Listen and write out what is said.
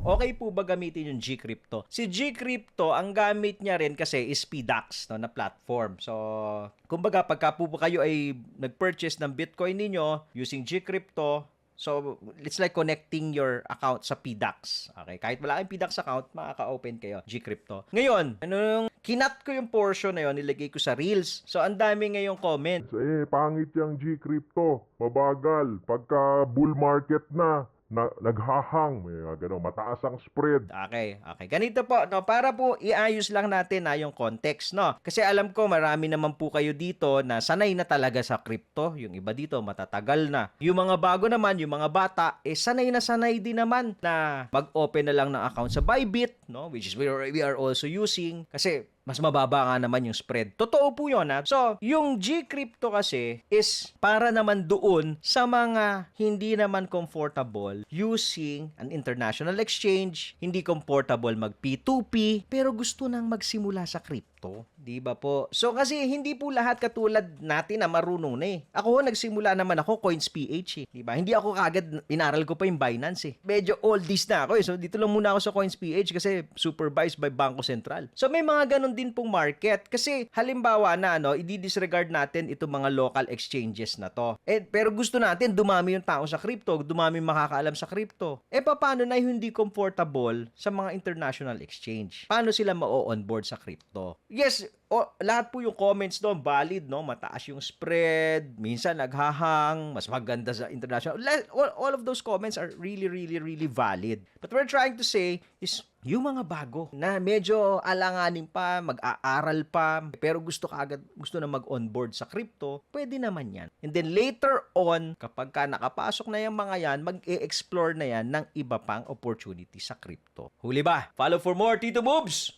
okay po ba gamitin yung Gcrypto? Si Gcrypto, ang gamit niya rin kasi is PDAX, no, na platform. So, kumbaga, pagka po kayo ay nag-purchase ng Bitcoin ninyo using Gcrypto, so, it's like connecting your account sa PDAX. Okay? Kahit wala kayong PDAX account, makaka-open kayo Gcrypto. Ngayon, kinat ko yung portion na yun, nilagay ko sa Reels. So, ang dami ngayong comment. Pangit yung Gcrypto. Mabagal. Pagka bull market na naghahang, may gano'n, mataas ang spread. Okay. Ganito po, no, para po iayos lang natin yung context, no. Kasi alam ko marami naman po kayo dito na sanay na talaga sa crypto. Yung iba dito matatagal na. Yung mga bago naman, yung mga bata, sanay na sanay din naman na mag-open na lang ng account sa Bybit, no, which is we are also using kasi mas mababa nga naman yung spread. Totoo po yun, ha? So, yung Gcrypto kasi is para naman doon sa mga hindi naman comfortable using an international exchange, hindi comfortable mag P2P, pero gusto nang magsimula sa crypto. Di ba po? So, kasi hindi po lahat katulad natin na marunong na eh. Ako, nagsimula naman ako CoinsPH eh. Di ba? Hindi ako kagad, inaral ko pa yung Binance eh. Medyo oldies na ako eh. So, dito lang muna ako sa CoinsPH kasi supervised by Bangko Sentral. So, may mga ganun din pong market. Kasi, halimbawa na, i-disregard natin itong mga local exchanges na to. Pero gusto natin, dumami yung tao sa crypto, dumami yung makakaalam sa crypto. Paano na hindi comfortable sa mga international exchange? Paano sila ma-onboard sa crypto? Yes, lahat po yung comments doon valid, no? Mataas yung spread, minsan naghahang, mas maganda sa international. All of those comments are really, really, really valid. But we're trying to say is yung mga bago na medyo alanganin pa, mag-aaral pa, pero gusto na mag-onboard sa crypto, pwede naman yan. And then later on, kapag ka nakapasok na yung mga yan, mag-e-explore na yan ng iba pang opportunity sa crypto. Huli ba? Follow for more, Tito Moves!